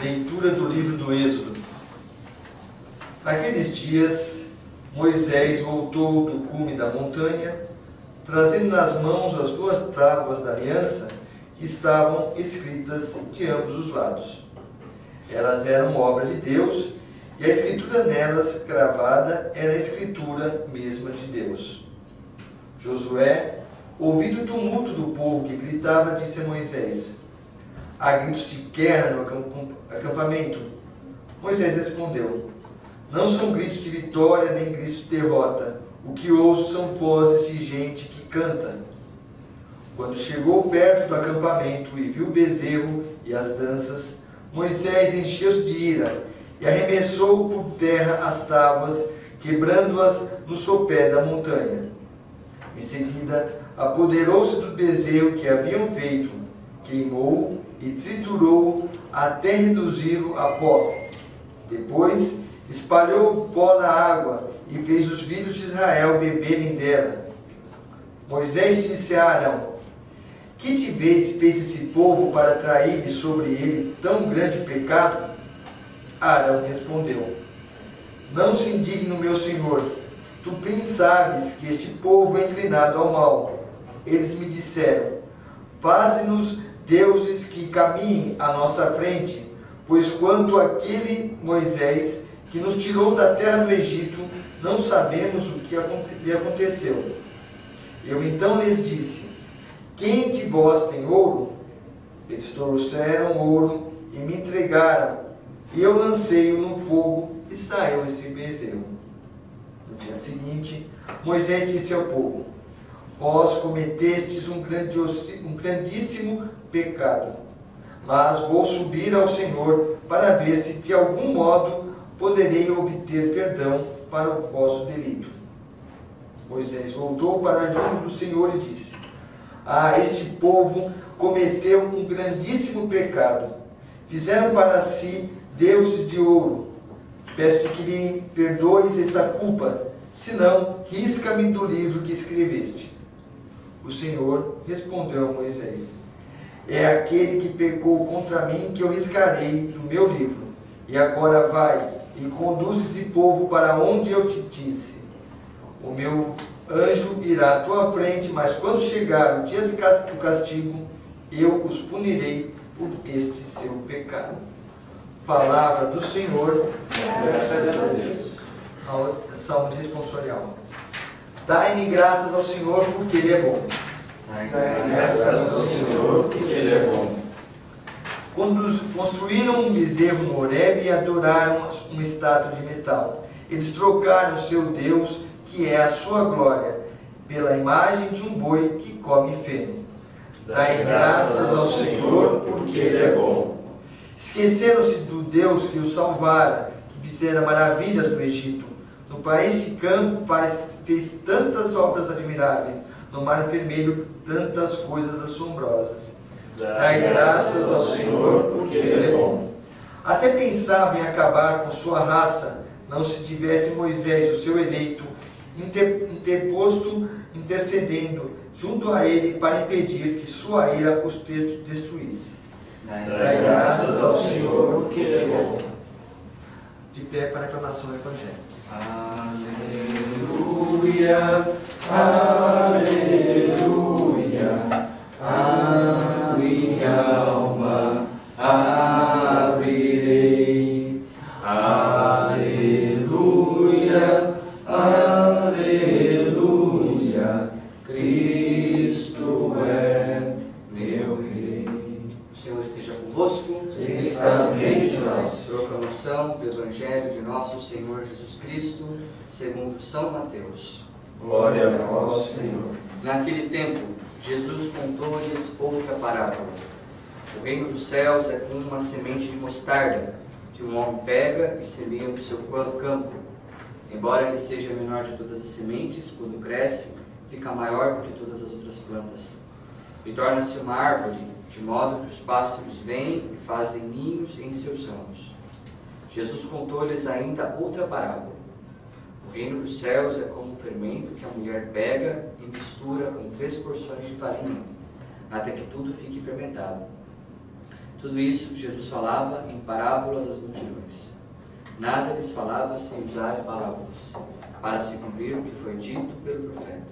Leitura do livro do Êxodo. Naqueles dias, Moisés voltou do cume da montanha, trazendo nas mãos as 2 tábuas da aliança que estavam escritas de ambos os lados. Elas eram obra de Deus, e a escritura nelas gravada era a escritura mesma de Deus. Josué, ouvindo o tumulto do povo que gritava, disse a Moisés: há gritos de guerra no acampamento. Moisés respondeu: não são gritos de vitória nem gritos de derrota. O que ouço são vozes de gente que canta. Quando chegou perto do acampamento e viu o bezerro e as danças, Moisés encheu-se de ira e arremessou por terra as tábuas, quebrando-as no sopé da montanha. Em seguida, apoderou-se do bezerro que haviam feito, queimou e triturou até reduzi-lo a pó. Depois, espalhou o pó na água e fez os filhos de Israel beberem dela. Moisés disse a Arão: que te fez esse povo para trair sobre ele tão grande pecado? Arão respondeu: não se indigne, meu senhor. Tu bem sabes que este povo é inclinado ao mal. Eles me disseram: faze-nos deuses que caminhem à nossa frente, pois quanto àquele Moisés que nos tirou da terra do Egito, não sabemos o que lhe aconteceu. Eu então lhes disse: quem de vós tem ouro? Eles trouxeram ouro e me entregaram, e eu lancei-o no fogo, e saiu esse bezerro. No dia seguinte, Moisés disse ao povo: vós cometestes um grandíssimo pecado, mas vou subir ao Senhor para ver se de algum modo poderei obter perdão para o vosso delito. Moisés voltou para junto do Senhor e disse: este povo cometeu um grandíssimo pecado. Fizeram para si deuses de ouro. Peço-te que lhe perdoes esta culpa, senão risca-me do livro que escreveste. O Senhor respondeu a Moisés: é aquele que pecou contra mim que eu riscarei do meu livro. E agora vai e conduz esse povo para onde eu te disse. O meu anjo irá à tua frente, mas quando chegar o dia do castigo, eu os punirei por este seu pecado. Palavra do Senhor. Graças a Deus. Salmo de responsorial. Dai-me graças ao Senhor, porque Ele é bom. Dai-me graças ao Senhor, porque Ele é bom. Quando construíram um bezerro no Horebe e adoraram uma estátua de metal, eles trocaram seu Deus, que é a sua glória, pela imagem de um boi que come feno. Dai graças ao Senhor, porque Ele é bom. Esqueceram-se do Deus que os salvara, que fizera maravilhas no Egito. No país de campo fez tantas obras admiráveis, no mar vermelho tantas coisas assombrosas. Dai graças ao Senhor, porque Ele é bom. Até pensava em acabar com sua raça, não se tivesse Moisés, o seu eleito, intercedendo junto a ele para impedir que sua ira os destruísse. Dai graças ao Senhor, porque Ele é bom. De pé para a aclamação evangélica. Aleluia, aleluia, a minha alma abrirei. Aleluia, aleluia, Cristo é meu Rei. O Senhor esteja convosco. Está no meio de nós. Proclamação do Evangelho de nosso Senhor Jesus Cristo, segundo São Mateus. Glória a vós, Senhor. Naquele tempo, Jesus contou-lhes outra parábola. O reino dos céus é como uma semente de mostarda, que um homem pega e semeia no seu campo. Embora ele seja a menor de todas as sementes, quando cresce, fica maior do que todas as outras plantas. E torna-se uma árvore, de modo que os pássaros vêm e fazem ninhos em seus ramos. Jesus contou-lhes ainda outra parábola. O reino dos céus é como um fermento que a mulher pega e mistura com 3 porções de farinha, até que tudo fique fermentado. Tudo isso Jesus falava em parábolas às multidões. Nada lhes falava sem usar parábolas, para se cumprir o que foi dito pelo profeta.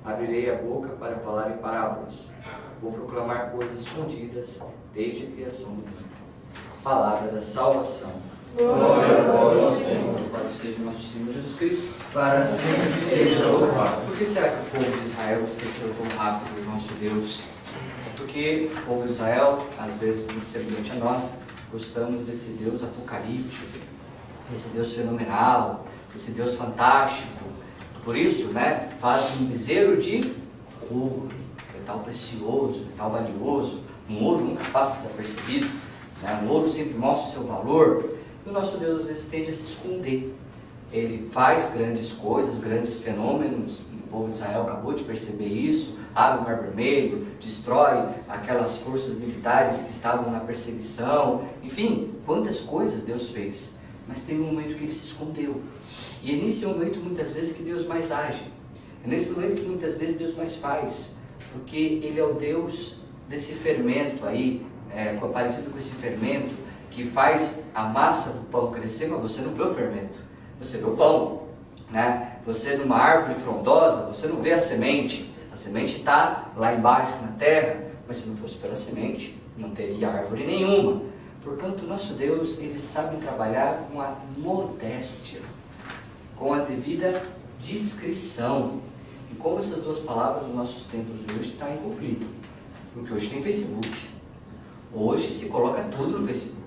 Abrirei a boca para falar em parábolas. Vou proclamar coisas escondidas desde a criação do mundo. Palavra da salvação. Glória a vós, Senhor. Louvado seja o nosso Senhor Jesus Cristo. Para sempre seja louvado. Por que será que o povo de Israel esqueceu tão rápido o nosso Deus? Porque o povo de Israel, às vezes, muito semelhante a nós, gostamos desse Deus apocalíptico, desse Deus fenomenal, desse Deus fantástico. Por isso, faz um bezerro de ouro, metal precioso, metal valioso. Um ouro nunca passa desapercebido, um ouro sempre mostra o seu valor. E o nosso Deus às vezes tende a se esconder. Ele faz grandes coisas, grandes fenômenos. O povo de Israel acabou de perceber isso. Abre o Mar Vermelho, destrói aquelas forças militares que estavam na perseguição. Enfim, quantas coisas Deus fez. Mas tem um momento que ele se escondeu. E é nesse momento muitas vezes que Deus mais age. É nesse momento que muitas vezes Deus mais faz. Porque Ele é o Deus desse fermento aí, parecido com esse fermento que faz a massa do pão crescer, mas você não vê o fermento, você vê o pão, Você numa árvore frondosa, você não vê a semente está lá embaixo na terra, mas se não fosse pela semente, não teria árvore nenhuma. Portanto, nosso Deus, Ele sabe trabalhar com a modéstia, com a devida discrição. E como essas duas palavras nos nossos tempos hoje estão em conflito, porque hoje tem Facebook, hoje se coloca tudo no Facebook.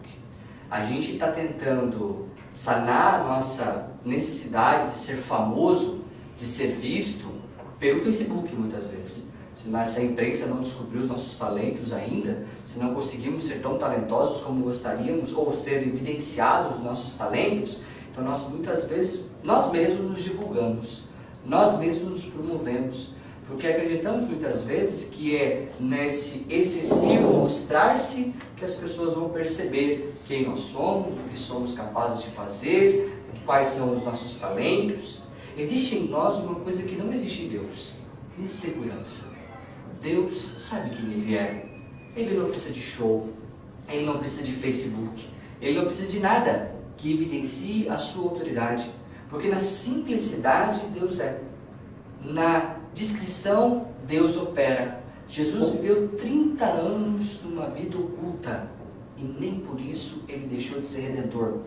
A gente está tentando sanar a nossa necessidade de ser famoso, de ser visto pelo Facebook muitas vezes. Se a imprensa não descobriu os nossos talentos ainda, se não conseguimos ser tão talentosos como gostaríamos, ou ser evidenciados os nossos talentos, então muitas vezes nós mesmos nos divulgamos, nós mesmos nos promovemos, porque acreditamos muitas vezes que é nesse excessivo mostrar-se que as pessoas vão perceber quem nós somos, o que somos capazes de fazer, quais são os nossos talentos. Existe em nós uma coisa que não existe em Deus: insegurança. Deus sabe quem Ele é. Ele não precisa de show, Ele não precisa de Facebook, Ele não precisa de nada que evidencie a sua autoridade, porque na simplicidade Deus é, na discrição Deus opera. Jesus viveu 30 anos numa vida oculta e nem por isso Ele deixou de ser redentor.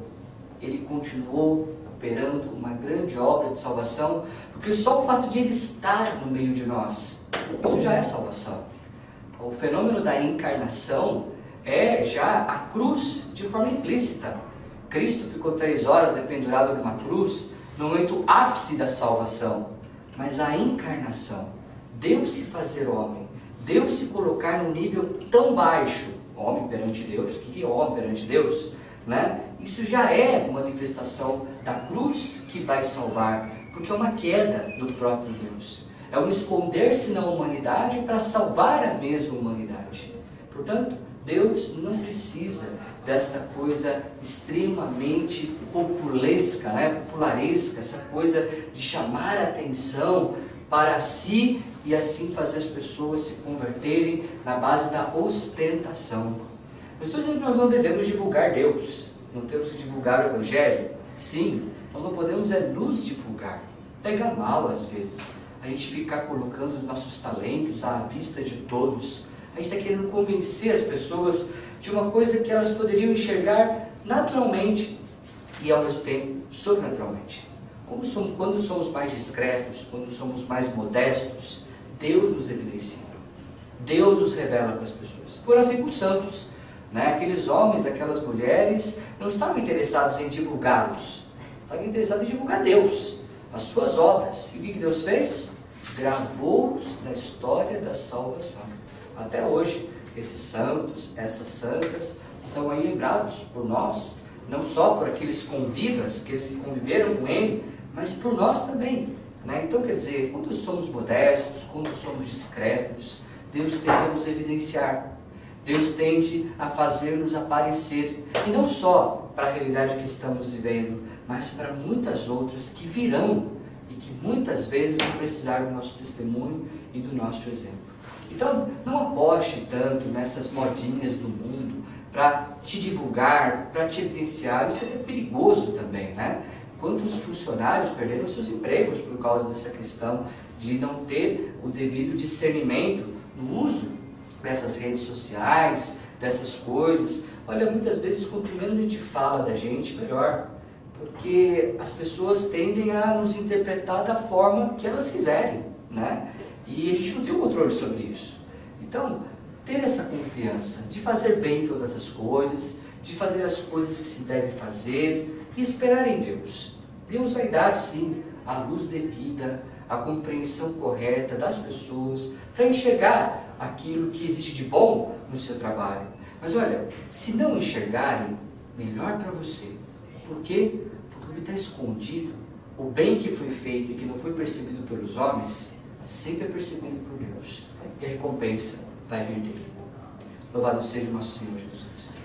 Ele continuou operando uma grande obra de salvação, porque só o fato de Ele estar no meio de nós, isso já é salvação. O fenômeno da encarnação é já a cruz de forma implícita. Cristo ficou 3 horas dependurado numa cruz, no momento ápice da salvação. Mas a encarnação, Deus se fazer homem, Deus se colocar num nível tão baixo, homem perante Deus, o que é homem perante Deus? Isso já é manifestação da cruz que vai salvar, porque é uma queda do próprio Deus. É um esconder-se na humanidade para salvar a mesma humanidade. Portanto, Deus não precisa desta coisa extremamente popularesca, essa coisa de chamar a atenção para si e assim fazer as pessoas se converterem na base da ostentação. Eu estou dizendo que nós não devemos divulgar Deus, não temos que divulgar o Evangelho. Sim, nós não podemos nos divulgar. Pega mal às vezes a gente ficar colocando os nossos talentos à vista de todos. A gente está querendo convencer as pessoas de uma coisa que elas poderiam enxergar naturalmente e ao mesmo tempo sobrenaturalmente. Quando somos mais discretos, quando somos mais modestos, Deus nos evidencia, Deus nos revela para as pessoas. Foram assim com os santos, aqueles homens, aquelas mulheres não estavam interessados em divulgá-los, estavam interessados em divulgar Deus, as suas obras. E o que Deus fez? Gravou-os na história da salvação. Até hoje, esses santos, essas santas, são aí lembrados por nós, não só por aqueles convivas, aqueles que conviveram com Ele, mas por nós também. Então, quer dizer, quando somos modestos, quando somos discretos, Deus tende a nos evidenciar, Deus tende a fazer-nos aparecer, e não só para a realidade que estamos vivendo, mas para muitas outras que virão, e que muitas vezes vão precisar do nosso testemunho e do nosso exemplo. Então, não aposte tanto nessas modinhas do mundo, para te divulgar, para te evidenciar. Isso é até perigoso também, né? Quantos funcionários perderam seus empregos por causa dessa questão de não ter o devido discernimento no uso dessas redes sociais, dessas coisas. Olha, muitas vezes quanto menos a gente fala da gente, melhor. Porque as pessoas tendem a nos interpretar da forma que elas quiserem, né? E a gente não tem o controle sobre isso. Então, ter essa confiança de fazer bem todas as coisas, de fazer as coisas que se deve fazer e esperar em Deus. Deus vai dar, sim, a luz devida, a compreensão correta das pessoas para enxergar aquilo que existe de bom no seu trabalho. Mas olha, se não enxergarem, melhor para você. Por quê? Porque o que está escondido, o bem que foi feito e que não foi percebido pelos homens, sempre é percebido por Deus. E a recompensa vai vir dele. Louvado seja o nosso Senhor Jesus Cristo.